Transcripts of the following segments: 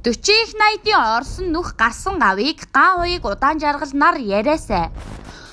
40 их 80-ийн Орсын нүх гарсан авийг ган уяг удаан жаргал нар яриасай.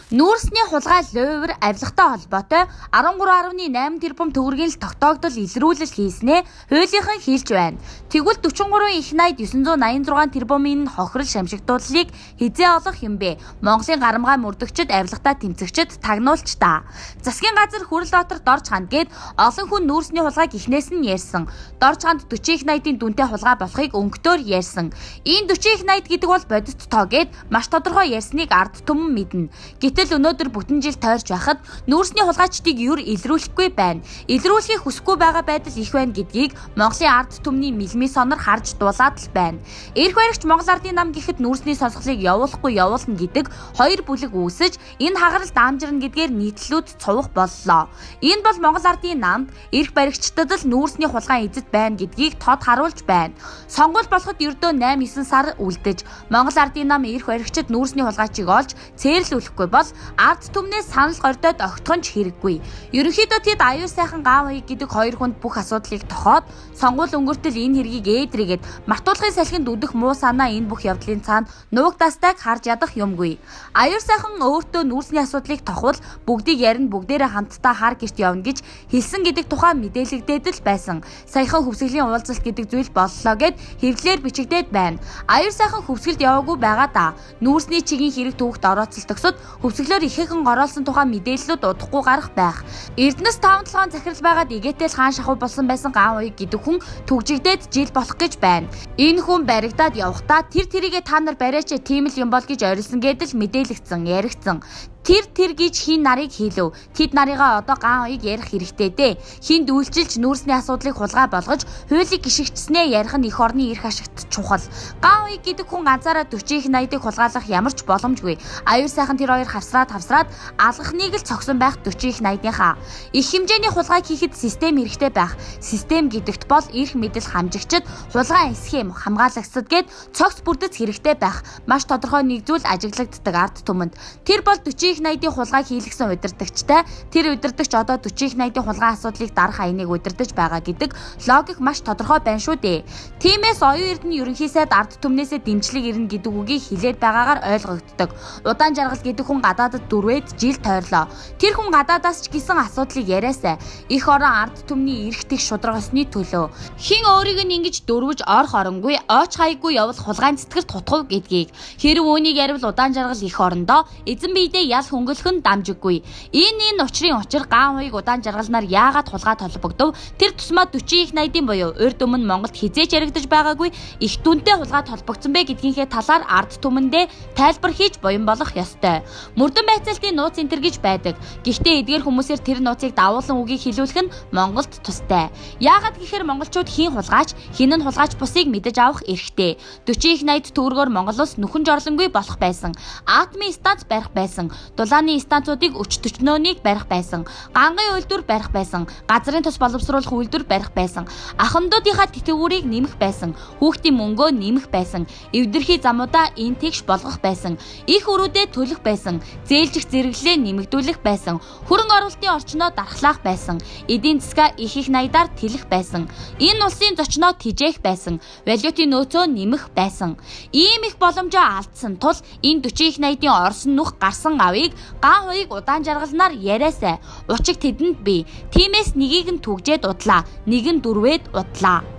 Нүүрсний хулгай ловер авилгатай холбоотой 13.8 тэрбум төгрөгийн л тогтоогдол илрүүлэл хийснээ хуулийнхан хэлж байна. Тэгвэл 43 их 80 986 тэрбумын хохирол шамшигдууллыг хизээ олох юм бэ? Монголын гарамгай мөрдөгчд, авилгатай тэмцэгчд тагнуулч та. Засгийн газар Хүрэл Батар Дорж ханд гээд олон хүн нүүрсний хулгайг ихнээс нь ярьсан. Дорж ханд 40 их 80-ийн дүнтэй хулгай болохыг өнгөтөөр ярьсан. Энэ 40 их 80 гэдэг бол бодит тоо гээд маш тодорхой ярьсныг ард түмэн мэднэ. Гэтэл өнөөдөр бүтэн жил тойрч байхад нүүрсний хулгайчдыг юр илрүүлэхгүй байна. Илрүүлэхийг хүсэхгүй байгаа байдал их байна гэдгийг Монголын ард түмний мэлмийн сонор харж дуулаад л байна. Эрх баригч Монгол Ардын нам гэхэд нүүрсний сонсголыг явуулахгүй явуулна гэдэг хоёр бүлэг үүсэж энэ хагарал даамжирна гэдгээр нийтлэлүүд цувах боллоо. Энэ бол Монгол Ардын намд эрх баригчдад л нүүрсний хулгай эзэд байна гэдгийг тод харуулж байна. Сонгуул болоход ердөө 8-9 сар үлдэж Монгол Ардын нам эрх баригчид нүүрсний хулгайчийг олж цээрлүүлэхгүй бол ард түмнээс санал гордоод огтхон ч хэрэггүй. Ерөнхийдөө тэд аюул сайхан гав хаяг гэдэг хоёр хүнд бүх асуудлыг тохоод сонгуул өнгөртөл энэ хэргийг ээдрийгээд мартуулахын салхинд үдэх муу санаа энэ бүх явдлын цаана нуугдастайг харж ядах юмгүй. Аюул сайхан өөртөө нүүрсний асуудлыг тохвол бүгдийг ярина, бүгдээрээ хамтдаа хар гэрт явна гэж хэлсэн гэдэг тухай мэдээлэгдээд л байсан. Саяхан хөвсгөлийн уулзалт гэдэг зүйл боллоо гэд хэвлэлээр бичигдээд байна. Аюул сайхан хөвсгөлд яваагүй байгаа да. Нүүрсний чигийн хэрэг төвөгт орооцолтогсод хөвсгөлөөр ихээхэн гороолсон тухай мэдээллүүд удахгүй гарах байх. Эрдэнэс 5-7 захирал байгаад игээтэл хаан шахуу болсон байсан ган уяг гэдэг хүн түгжигдээд жил болох гэж байна. Энэ хүн баригдаад явахдаа тэрийгээ та нар бариач тийм л юм бол гэж орилсон гэдэл мэдээлэгдсэн, яригдсан. Тэр гэж хин нарыг хийлв. Тэд нарыгаа одоо ган уяг ярих хэрэгтэй дээ. Хин дүүлчилж нүүрсний асуудлыг хулгай болгож хуулийг гიშгчснээ ярих нь эх орны эрх ашигт чухал. Ган уяг гэдэг хүн ганцаараа 40 их 80-ыг хулгайлах ямар ч боломжгүй. Аюул сайхан тэр хоёр хавсраад алгахныг л цогсон байх 40 их 80-ийнхаа. Их хэмжээний хулгайг хийхэд систем хэрэгтэй байх. Систем гэдэгт бол эрх мэдэл хамжигчид, хулгай схем, хамгаалагчдад гээд цогц бүрдэц хэрэгтэй байх. Маш тодорхой нэг зүйл ажиглагддаг ард түмэнд. Тэр бол 40 их 80-ийн хулгайг хийлгсэн удирдагчтай тэр удирдагч одоо 40 их 80-ийн хулгай асуудлыг дарах аяныг удирдах байгаа гэдэг логик маш тодорхой байна шүү дээ. Тиймээс оюун эрдэнэ ерөнхий сайд ард түмнээсээ дэмжлэг ирнэ гэдэг үгийг хэлээд байгаагаар ойлгогддог. Удаан жаргал гэдэг хүн гадаадад дүрвээд жил тойрлоо. Тэр хүн гадаадаас ч гисэн асуудлыг яриасай. Их орон ард түмний эрх тэгш шударгасны төлөө. Хин өөрийг нь ингэж дөрвөж орох оронгүй, ойч хайггүй явал хулгайн цэцгэрт тутгав гэдгийг. Хэрв үүнийг ярил удаан жаргал их орондоо эзэн биедээ ял хөнгөлөх нь дамжиггүй. Энэ учир ган уяг удаан жаргалнаар яагаад хулгай толбогдов? Тэр тусмаа 40 их 80-ийн буюу урд өмнө Монголд хизээч яригдаж байгаагүй их дүнтэй хулгай толбогдсон бэ гэдгийнхээ талаар ард түмэндээ тайлбар хийж буян болох ёстой. Мөрдөн байцаалтын нууц энтер гэж байдаг. Гэхдээ эдгээр хүмүүсээр тэр нууцыг давуулан үгийг хэлүүлэх нь Монголд тустай. Яагаад гэхээр монголчууд хийн хулгайч, хин нь хулгайч бусыг мэдэж авах эрхтэй. 40 их 80 төгрөгөөр Монгол улс нүхэн жорлонгүй болох байсан. Атомын станц барих байсан. Дулааны станцуудыг өч төчнөөнийг барих байсан. Гангийн үйлдвэр барих байсан. Газрын тус боловсруулах үйлдвэр барих байсан. Ахмадуудынхаа тэтгэврийг нэмэх байсан. Хүүхдийн мөнгөө нэмэх байсан. Эвдэрхий замуудаа энэ тэгш болгох байсан. Их өрүүдэд төлөх байсан. Зээлжих зэрэглэлээ нэмэгдүүлэх байсан. Хөрөн оруулалтын орчноо дархлаах байсан. Эдийн засгаа их 80-аар тэлэх байсан. Энэ улсын зочноо тижээх байсан. Валютын нөөцөө нэмэх байсан. Ийм их боломжоо алдсан тул энэ 40 их 80-ийн Орсын нүх гарсан авийг ган уяг удаан жаргалнаар яриасай. Учиг тэдэнд бий. Тиймээс нэгийг нь түгжээд удлаа, нэг нь дүрвээд удлаа.